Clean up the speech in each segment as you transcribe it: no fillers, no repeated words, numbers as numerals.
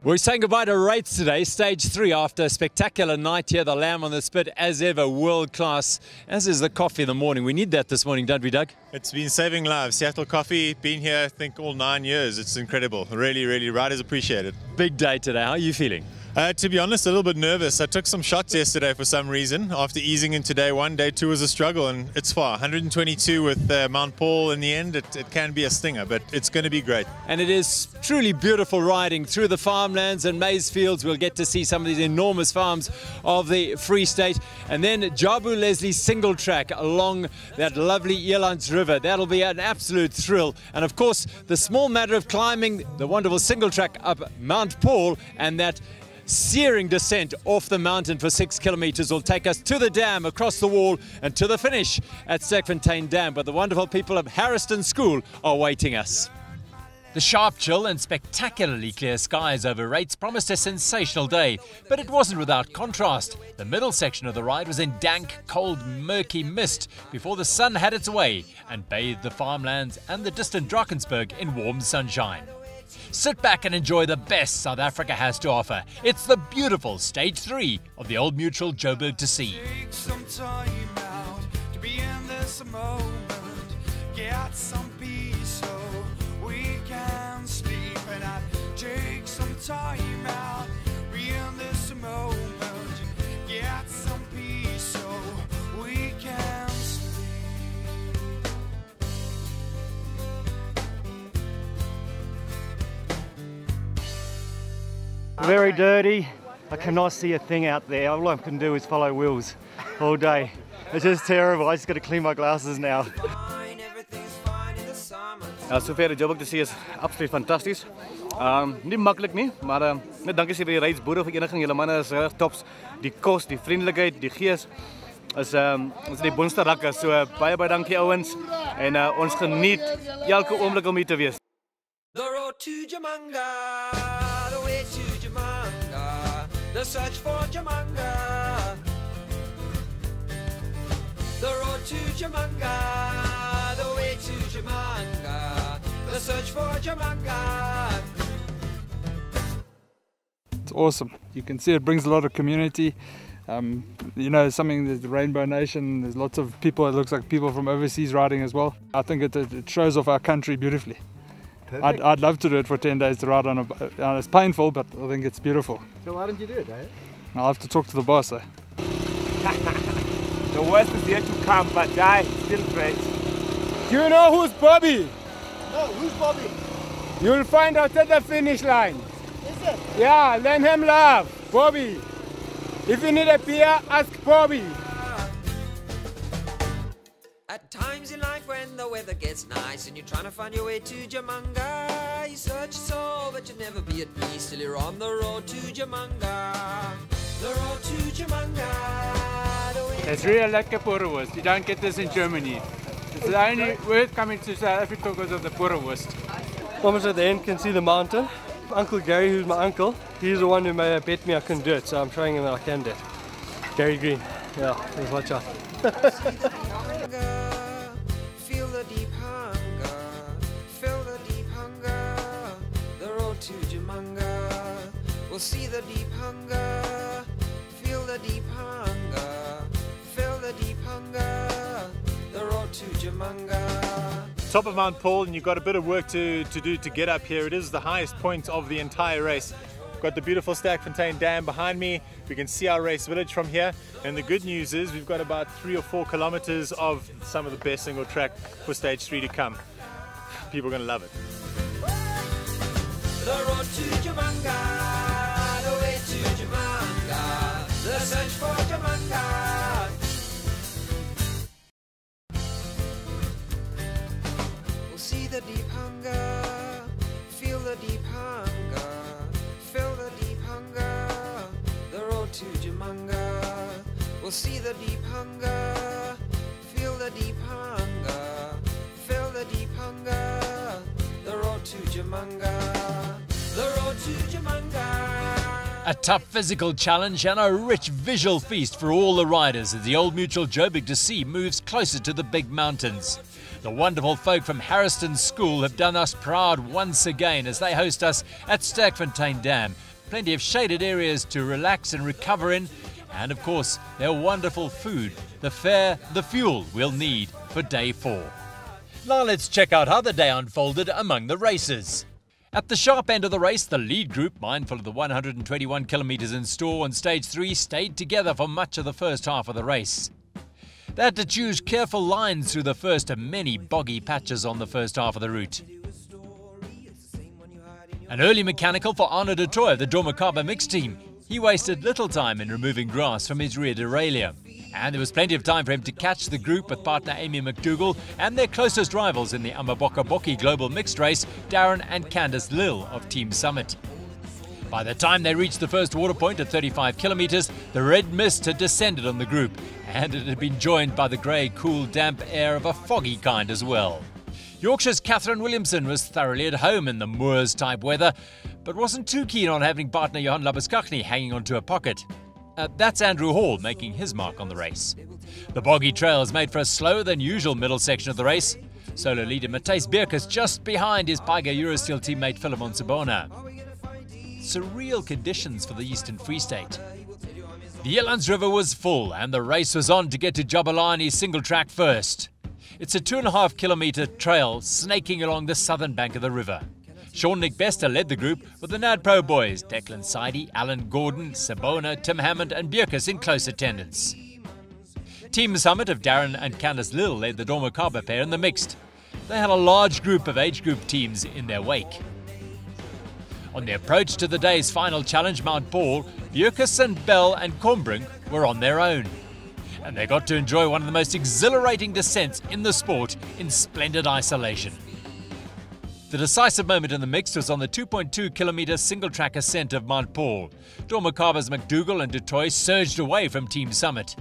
We're saying goodbye to Reitz today, stage 3 after a spectacular night here. The lamb on the spit, as ever, world class, as is the coffee in the morning. We need that this morning, don't we, Doug? It's been saving lives. Seattle coffee, been here, I think, all 9 years. It's incredible. Really, really, riders appreciate it. Big day today. How are you feeling? To be honest, a little bit nervous. I took some shots yesterday for some reason. After easing into day 1, day 2 was a struggle, and it's far. 122 with Mount Paul in the end. It can be a stinger, but it's going to be great. And it is truly beautiful riding through the farmlands and maize fields. We'll get to see some of these enormous farms of the Free State. And then Jabulani Singletrack along that lovely Elands River. That'll be an absolute thrill. And of course, the small matter of climbing the wonderful Singletrack up Mount Paul, and that searing descent off the mountain for 6 kilometers will take us to the dam, across the wall, and to the finish at Sterkfontein Dam. But the wonderful people of Harriston School are waiting us. The sharp chill and spectacularly clear skies over Reitz promised a sensational day, but it wasn't without contrast. The middle section of the ride was in dank, cold, murky mist before the sun had its way and bathed the farmlands and the distant Drakensberg in warm sunshine. Sit back and enjoy the best South Africa has to offer. It's the beautiful Stage 3 of the Old Mutual joBerg2c. Take some time out to be in this moment. Get some peace so we can sleep. And I take some time out, be in this moment. Get some peace so we can sleep. Very dirty. I cannot see a thing out there. All I can do is follow wheels all day. It's just terrible. I just got to clean my glasses now. Sover die joBerg2c is absoluut fantasties. Nie maklik nie, maar net dankie vir die Reitz boere vereniging. Julle manne is reg tops. Die kos, die vriendelikheid, die gees is ons die boonste rakke. So baie dankie ouens en ons geniet elke oomblik om hier te wees. The road to Jamanga, the way to Jamanga, the search for Jamanga. The road to Jamanga, the way to Jamanga, the search for Jamanga. It's awesome. You can see it brings a lot of community. You know, something that's the Rainbow Nation. There's lots of people. It looks like people from overseas riding as well. I think it shows off our country beautifully. I'd love to do it for 10 days to ride on a boat. It's painful, but I think it's beautiful. So why don't you do it, eh? I'll have to talk to the boss, eh? The worst is yet to come, but guy, still great. Do you know who's Bobby? No, who's Bobby? You'll find out at the finish line. Is it? Yeah, lend him love, Bobby. If you need a beer, ask Bobby. At times in life when the weather gets nice and you're trying to find your way to Jamanga, you search your soul but you never be at peace till you're on the road to Jamanga. The road to Jamanga. It's really like a Purwurst. You don't get this in Germany. It's the only word coming to South Africa because of the Purwurst. Almost at the end, can see the mountain. Uncle Gary, who's my uncle, he's the one who may have bet me I can do it, so I'm showing him that I can do it. Gary Green. Yeah, let's watch out. Feel the deep hunger, feel the deep hunger, the road to Jamanga. We'll see the deep hunger, feel the deep hunger, feel the deep hunger, the road to Jamanga. Top of Mount Paul, and you've got a bit of work to do to get up here. It is the highest point of the entire race. Got the beautiful Sterkfontein Dam behind me. We can see our race village from here, and the good news is we've got about 3 or 4 kilometers of some of the best single track for stage 3 to come. People are going to love it. The road to Jamanga, the way to Jamanga, the search for Jamanga. We'll see the deep hunger, feel the deep hunger, feel the deep hunger, the road to Jamanga. We'll see the deep hunger, feel the deep hunger, feel the deep hunger, the road to Jamanga, the road to Jamanga. A tough physical challenge and a rich visual feast for all the riders as the Old Mutual joBerg2c moves closer to the big mountains. The wonderful folk from Harriston School have done us proud once again as they host us at Sterkfontein Dam, plenty of shaded areas to relax and recover in, and of course their wonderful food, the fare, the fuel we'll need for day 4. Now let's check out how the day unfolded among the racers. At the sharp end of the race, the lead group, mindful of the 121 kilometres in store on stage 3, stayed together for much of the first half of the race. They had to choose careful lines through the first of many boggy patches on the first half of the route. An early mechanical for Arno de Troy of the Dormakaba mixed team. He wasted little time in removing grass from his rear derailleur. And there was plenty of time for him to catch the group with partner Amy McDougall and their closest rivals in the Amaboka Boki Global Mixed Race, Darren and Candice Lill of Team Summit. By the time they reached the first water point at 35 kilometres, the red mist had descended on the group, and it had been joined by the grey, cool, damp air of a foggy kind as well. Yorkshire's Catherine Williamson was thoroughly at home in the Moors-type weather, but wasn't too keen on having partner Johan Labuskachny hanging onto her pocket. That's Andrew Hall making his mark on the race. The boggy trails made for a slower than usual middle section of the race. Solo leader Matthijs Beerkes just behind his Paiga Eurosteel teammate Philemon Sabona. Surreal conditions for the Eastern Free State. The Elands River was full and the race was on to get to Jabulani Singletrack first. It's a 2.5 kilometre trail snaking along the southern bank of the river. Sean-Nick Bester led the group with the NAD Pro boys, Declan Sidey, Alan Gordon, Sabona, Tim Hammond and Beerkes in close attendance. Team Summit of Darren and Candice Lill led the Dormakaba pair in the mixed. They had a large group of age group teams in their wake. On the approach to the day's final challenge, Mount Paul, Beerkes and Bell and Combrink were on their own. And they got to enjoy one of the most exhilarating descents in the sport in splendid isolation. The decisive moment in the mixed was on the 2.2 kilometre single-track ascent of Mount Paul. Dormakaba's McDougall and Dutoy surged away from Team Summit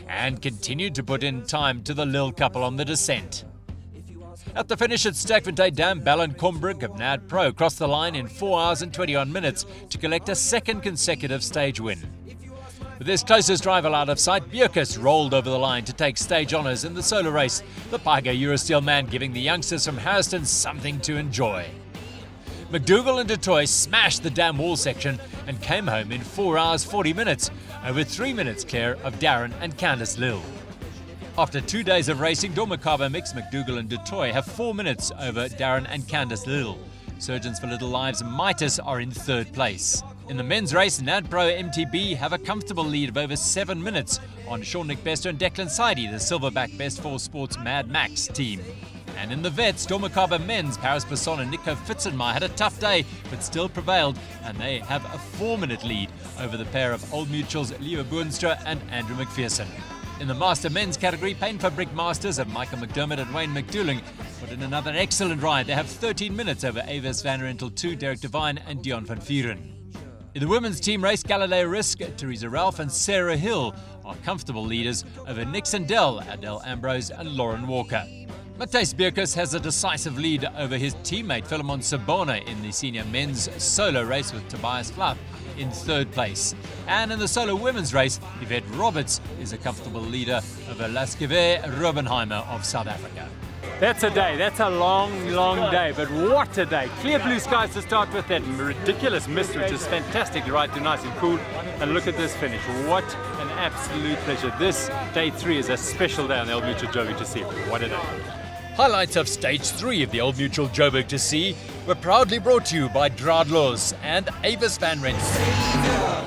and continued to put in time to the Lill couple on the descent. At the finish at Sterkfontein Dam, Bell and Combrink of NAD Pro crossed the line in 4 hours and 21 minutes to collect a second consecutive stage win. With his closest rival out of sight, Beerkes rolled over the line to take stage honours in the solo race, the Paiga Eurosteel man giving the youngsters from Harriston something to enjoy. McDougall and Dutoy smashed the dam wall section and came home in 4 hours 40 minutes, over 3 minutes clear of Darren and Candice Lill. After 2 days of racing, Dormakaba mix McDougall and Dutoy have 4 minutes over Darren and Candice Lill. Surgeons for Little Lives Midas are in 3rd place. In the men's race, NAD Pro MTB have a comfortable lead of over 7 minutes on Sean-Nick Bester and Declan Sidey, the silverback Best 4 Sports Mad Max team. And in the vets, Dormakaba men's, Paris Besson and Nico Fitzenmeyer had a tough day, but still prevailed, and they have a 4-minute lead over the pair of Old Mutual's Leo Boonstra and Andrew McPherson. In the Master Men's category, Pain for Brick Masters of Michael McDermott and Wayne McDooling put in another excellent ride. They have 13 minutes over Avis Van Rentel 2, Derek Devine and Dion van Vuren. In the women's team race, Galileo Risk, Teresa Ralph and Sarah Hill are comfortable leaders over Nixon Dell, Adele Ambrose and Lauren Walker. Matthijs Beerkes has a decisive lead over his teammate Philemon Sabona in the senior men's solo race with Tobias Fluff in 3rd place. And in the solo women's race, Yvette Roberts is a comfortable leader over Laskive Rubenheimer of South Africa. That's a day, that's a long, long day, but what a day. Clear blue skies to start with, that ridiculous mist, which is fantastic to ride through, nice and cool. And look at this finish, what an absolute pleasure. This day 3 is a special day on the Old Mutual joBerg2c. What a day. Highlights of stage 3 of the Old Mutual joBerg2c were proudly brought to you by Draadloze and Avis Van Rentel.